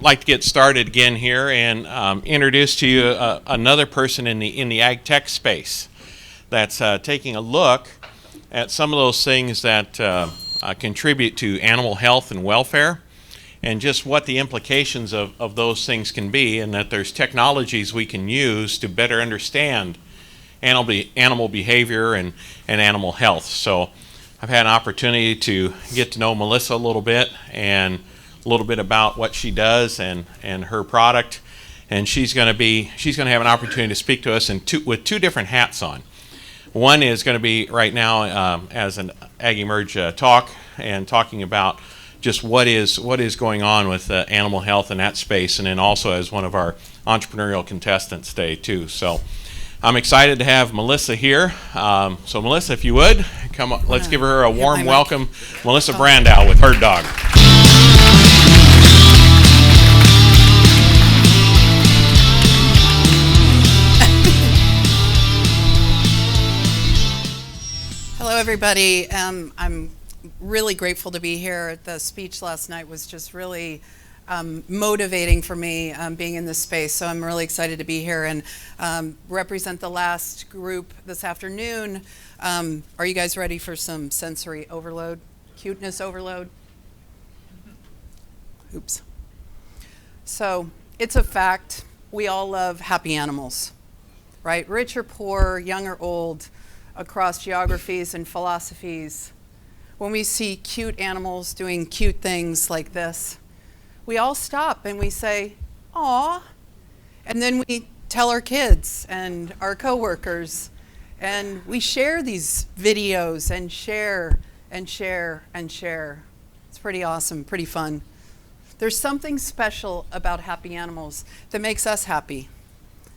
like to get started again here and introduce to you another person in the ag tech space that's taking a look at some of those things that contribute to animal health and welfare, and just what the implications of those things can be, and that there's technologies we can use to better understand animal behavior and animal health. So I've had an opportunity to get to know Melissa a little bit, and a little bit about what she does and her product, and she's going to have an opportunity to speak to us with two different hats on. One is going to be right now as an AgEmerge talk, and talking about just what is going on with animal health in that space, and then also as one of our entrepreneurial contestants today too. So I'm excited to have Melissa here. So Melissa, if you would come up, let's give her a warm welcome. Melissa Brandao with HerdDogg. Hello, everybody. I'm really grateful to be here. The speech last night was just really motivating for me, being in this space. So I'm really excited to be here and represent the last group this afternoon. Are you guys ready for some sensory overload, cuteness overload? Oops. So it's a fact, we all love happy animals, right? Rich or poor, young or old, across geographies and philosophies. When we see cute animals doing cute things like this, we all stop and we say, "Aw," and then we tell our kids and our coworkers, and we share these videos and share and share and share. It's pretty awesome, pretty fun. There's something special about happy animals that makes us happy,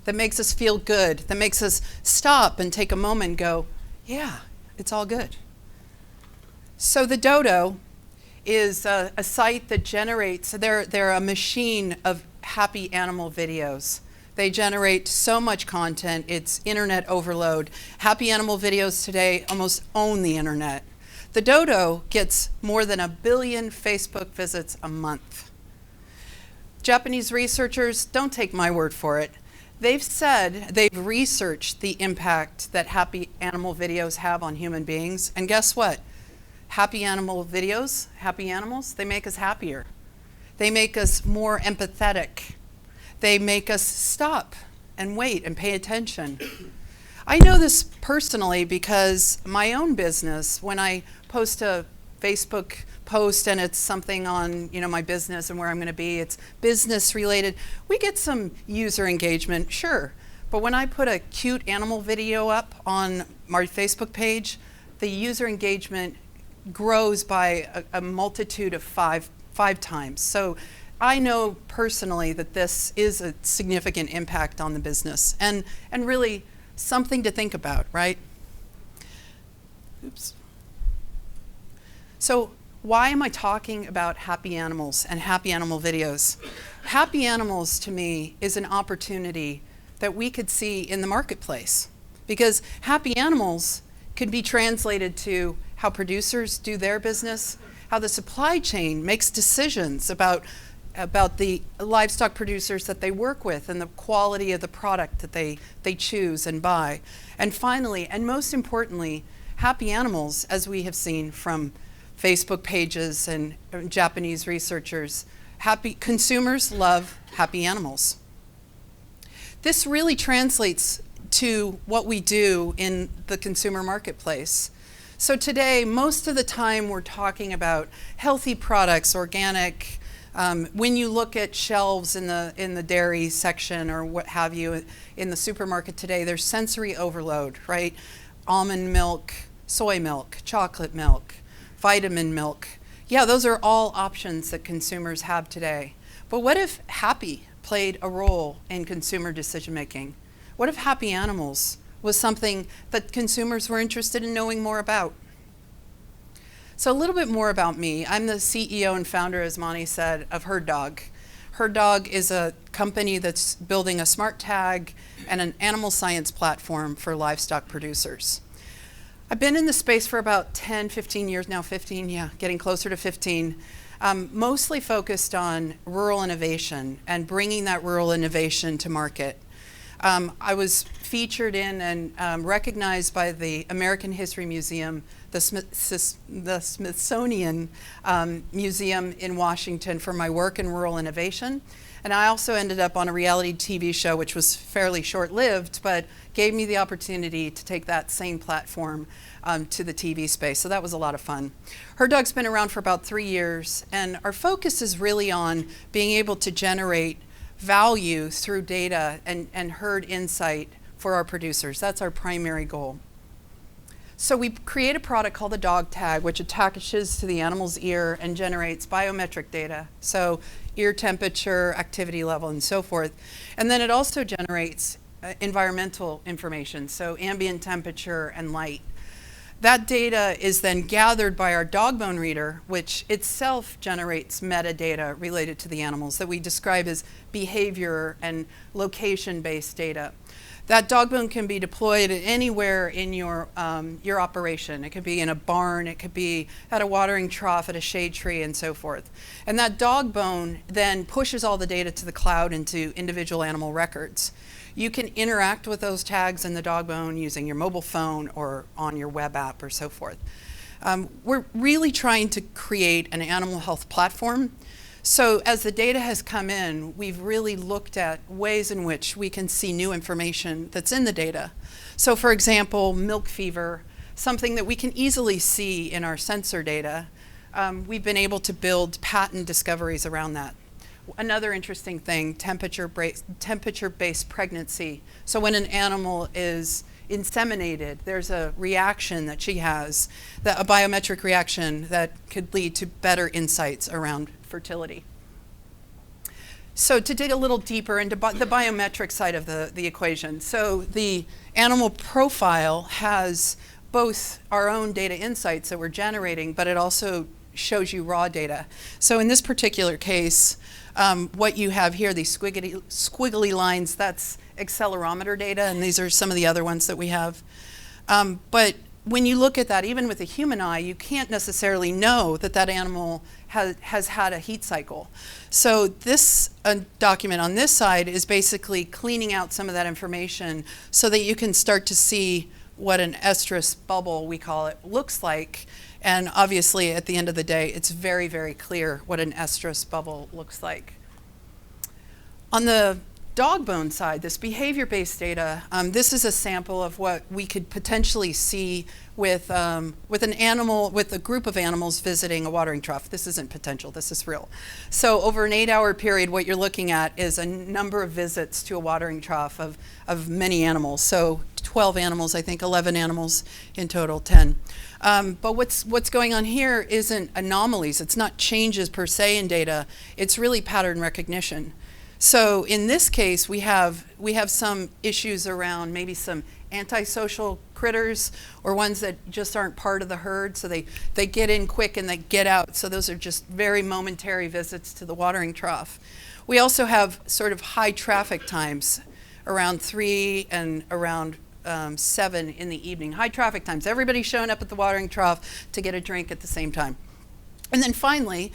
that makes us feel good, that makes us stop and take a moment and go, yeah, it's all good. So the Dodo is a site that generates, they're a machine of happy animal videos. They generate so much content, it's internet overload. Happy animal videos today almost own the internet. The Dodo gets more than 1 billion Facebook visits a month. Japanese researchers, don't take my word for it, they've said they've researched the impact that happy animal videos have on human beings, and guess what? Happy animal videos, happy animals, they make us happier. They make us more empathetic. They make us stop and wait and pay attention. I know this personally because my own business, when I post a Facebook post and it's something on my business and where I'm going to be, it's business related, we get some user engagement, sure. But when I put a cute animal video up on my Facebook page, the user engagement grows by a multitude of five times. So I know personally that this is a significant impact on the business and really something to think about, right? Oops. So why am I talking about happy animals and happy animal videos? Happy animals to me is an opportunity that we could see in the marketplace, because happy animals can be translated to how producers do their business, how the supply chain makes decisions about the livestock producers that they work with and the quality of the product that they choose and buy. And finally, and most importantly, happy animals, as we have seen from Facebook pages and Japanese researchers, happy consumers love happy animals. This really translates to what we do in the consumer marketplace. So today, most of the time we're talking about healthy products, organic. When you look at shelves in the dairy section or what have you in the supermarket today, there's sensory overload, right? Almond milk, soy milk, chocolate milk, vitamin milk. Yeah, those are all options that consumers have today. But what if happy played a role in consumer decision making? What if happy animals was something that consumers were interested in knowing more about? So a little bit more about me. I'm the CEO and founder, as Monty said, of HerdDogg. HerdDogg is a company that's building a smart tag and an animal science platform for livestock producers. I've been in the space for about 10, 15 years now, 15, yeah, getting closer to 15. mostly focused on rural innovation and bringing that rural innovation to market. I was featured in and recognized by the American History Museum, the Smithsonian Museum in Washington for my work in rural innovation. And I also ended up on a reality TV show, which was fairly short-lived, but gave me the opportunity to take that same platform to the TV space. So that was a lot of fun. HerdDogg's been around for about 3 years, and our focus is really on being able to generate value through data and herd insight for our producers. That's our primary goal. So we create a product called the dog tag, which attaches to the animal's ear and generates biometric data. So ear temperature, activity level, and so forth. And then it also generates environmental information, so ambient temperature and light. That data is then gathered by our dog bone reader, which itself generates metadata related to the animals that we describe as behavior and location-based data. That dog bone can be deployed anywhere in your operation. It could be in a barn, it could be at a watering trough, at a shade tree, and so forth. And that dog bone then pushes all the data to the cloud into individual animal records. You can interact with those tags in the dog bone using your mobile phone or on your web app or so forth. We're really trying to create an animal health platform. So as the data has come in, we've really looked at ways in which we can see new information that's in the data. So for example, milk fever, something that we can easily see in our sensor data. We've been able to build patent discoveries around that. Another interesting thing, temperature-based pregnancy. So when an animal is inseminated, there's a reaction that she has, a biometric reaction that could lead to better insights around fertility. So to dig a little deeper into the biometric side of the equation. So the animal profile has both our own data insights that we're generating, but it also shows you raw data. So in this particular case, what you have here, these squiggly lines, that's accelerometer data, and these are some of the other ones that we have. But when you look at that, even with a human eye, you can't necessarily know that that animal has had a heat cycle. So this document on this side is basically cleaning out some of that information so that you can start to see what an estrus bubble, we call it, looks like. And obviously, at the end of the day, it's very, very clear what an estrus bubble looks like. On the dog bone side, this behavior-based data, this is a sample of what we could potentially see with an animal, with a group of animals visiting a watering trough. This isn't potential, this is real. So over an 8-hour period, what you're looking at is a number of visits to a watering trough of many animals. So 12 animals, I think 11 animals in total, 10. But what's going on here isn't anomalies. It's not changes per se in data. It's really pattern recognition. So in this case, we have some issues around maybe some antisocial critters or ones that just aren't part of the herd. So they get in quick and they get out. So those are just very momentary visits to the watering trough. We also have sort of high traffic times around 3 and around 7 in the evening. High traffic times. Everybody's showing up at the watering trough to get a drink at the same time. And then finally,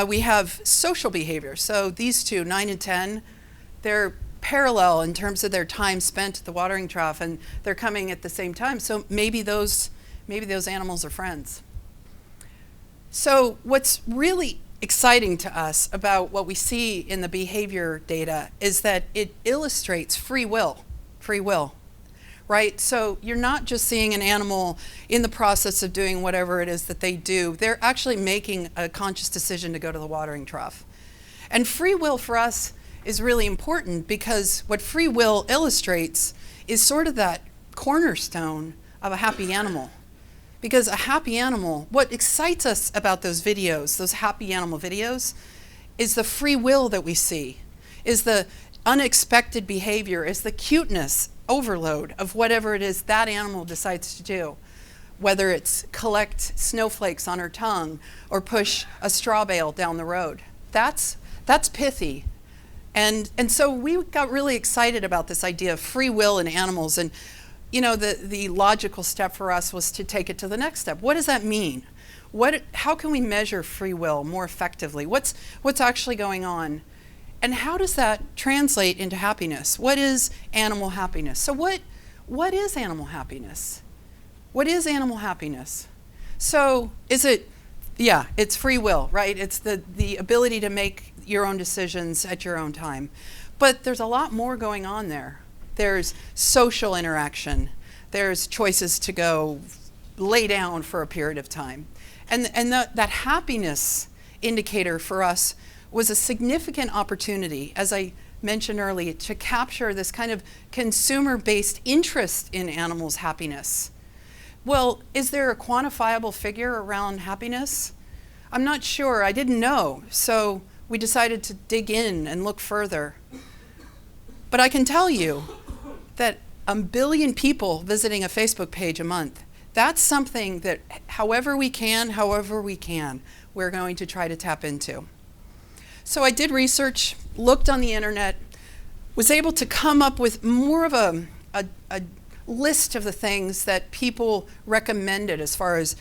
we have social behavior. So these two, 9 and 10, they're parallel in terms of their time spent at the watering trough, and they're coming at the same time. So maybe those animals are friends. So what's really exciting to us about what we see in the behavior data is that it illustrates free will. Right? So you're not just seeing an animal in the process of doing whatever it is that they do. They're actually making a conscious decision to go to the watering trough. And free will for us is really important because what free will illustrates is sort of that cornerstone of a happy animal. Because a happy animal, what excites us about those videos, those happy animal videos, is the free will that we see, is the unexpected behavior, is the cuteness overload of whatever it is that animal decides to do, whether it's collect snowflakes on her tongue or push a straw bale down the road. That's pithy. And so we got really excited about this idea of free will in animals. And you know, the logical step for us was to take it to the next step. What does that mean? How can we measure free will more effectively? What's actually going on? And how does that translate into happiness? What is animal happiness? So what is animal happiness? What is animal happiness? So it's free will, right? It's the ability to make your own decisions at your own time. But there's a lot more going on there. There's social interaction. There's choices to go lay down for a period of time. And that happiness indicator for us was a significant opportunity, as I mentioned earlier, to capture this kind of consumer-based interest in animals' happiness. Well, is there a quantifiable figure around happiness? I'm not sure. I didn't know. So we decided to dig in and look further. But I can tell you that 1 billion people visiting a Facebook page a month, that's something that however we can, we're going to try to tap into. So I did research, looked on the internet, was able to come up with more of a list of the things that people recommended as far as,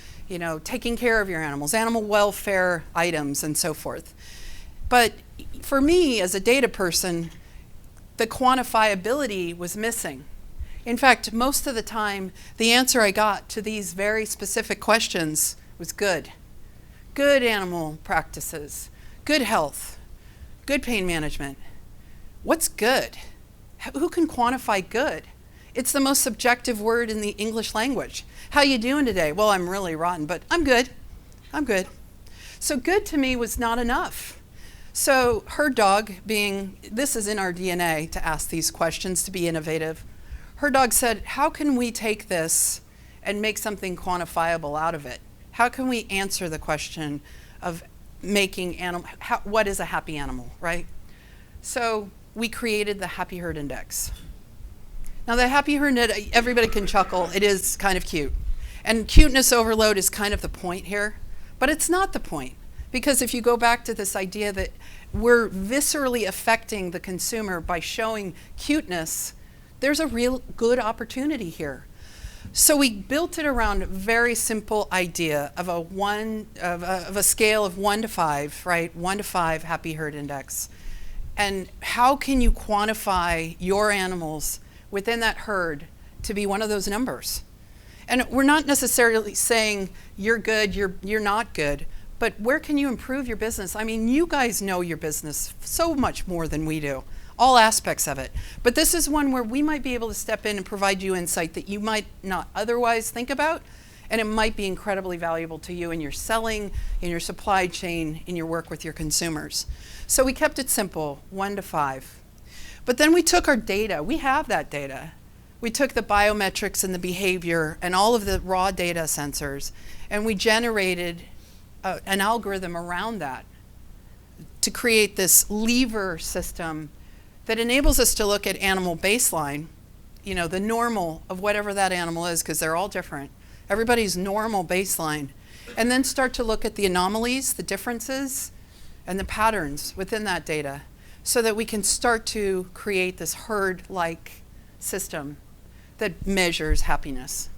taking care of your animals, animal welfare items, and so forth. But for me, as a data person, the quantifiability was missing. In fact, most of the time, the answer I got to these very specific questions was good. Good animal practices, good health, good pain management. What's good? Who can quantify good? It's the most subjective word in the English language. How you doing today? Well, I'm really rotten, but I'm good. I'm good. So good to me was not enough. So HerdDogg, this is in our DNA to ask these questions, to be innovative. HerdDogg said, how can we take this and make something quantifiable out of it? How can we answer the question of making what is a happy animal, right? So we created the Happy Herd Index. Now the Happy Herd Index, everybody can chuckle, it is kind of cute. And cuteness overload is kind of the point here, but it's not the point. Because if you go back to this idea that we're viscerally affecting the consumer by showing cuteness, there's a real good opportunity here. So we built it around a very simple idea of a scale of 1 to 5, right? 1 to 5 Happy Herd Index. And how can you quantify your animals within that herd to be one of those numbers? And we're not necessarily saying you're good, you're not good, but where can you improve your business? I mean, you guys know your business so much more than we do, all aspects of it. But this is one where we might be able to step in and provide you insight that you might not otherwise think about, and it might be incredibly valuable to you in your selling, in your supply chain, in your work with your consumers. So we kept it simple, 1 to 5. But then we took our data, we have that data. We took the biometrics and the behavior and all of the raw data sensors, and we generated an algorithm around that to create this lever system that enables us to look at animal baseline, the normal of whatever that animal is, because they're all different, everybody's normal baseline, and then start to look at the anomalies, the differences, and the patterns within that data so that we can start to create this herd-like system that measures happiness.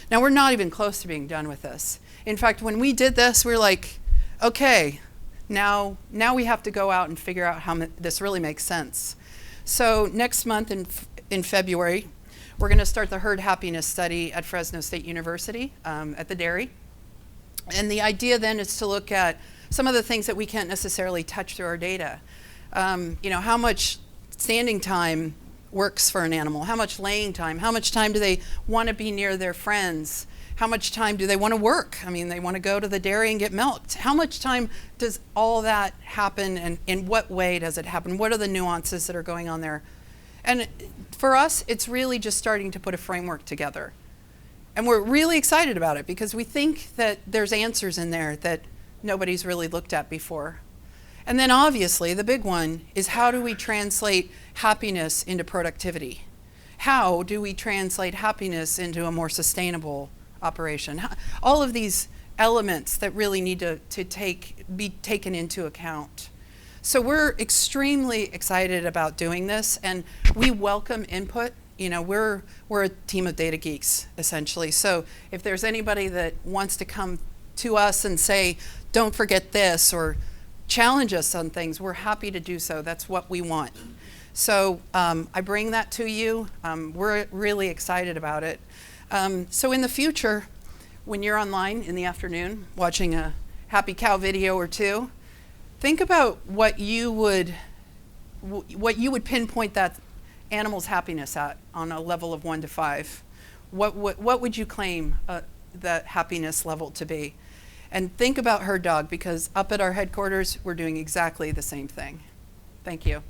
Now, we're not even close to being done with this. In fact, when we did this, we were like, okay, now we have to go out and figure out how this really makes sense. So next month in February, we're going to start the herd happiness study at Fresno State University at the dairy. And the idea then is to look at some of the things that we can't necessarily touch through our data. How much standing time works for an animal, how much laying time, how much time do they want to be near their friends, how much time do they want to work? I mean, they want to go to the dairy and get milked. How much time does all that happen, and in what way does it happen? What are the nuances that are going on there? And for us, it's really just starting to put a framework together. And we're really excited about it because we think that there's answers in there that nobody's really looked at before. And then obviously the big one is, how do we translate happiness into productivity? How do we translate happiness into a more sustainable operation? All of these elements that really need to be taken into account. So we're extremely excited about doing this, and we welcome input. We're a team of data geeks, essentially. So if there's anybody that wants to come to us and say, don't forget this, or challenge us on things, we're happy to do so. That's what we want. So I bring that to you. We're really excited about it. So in the future, when you're online in the afternoon watching a happy cow video or two, think about what you would pinpoint that animal's happiness at on a level of 1 to 5. What would you claim that happiness level to be? And think about HerdDogg, because up at our headquarters, we're doing exactly the same thing. Thank you.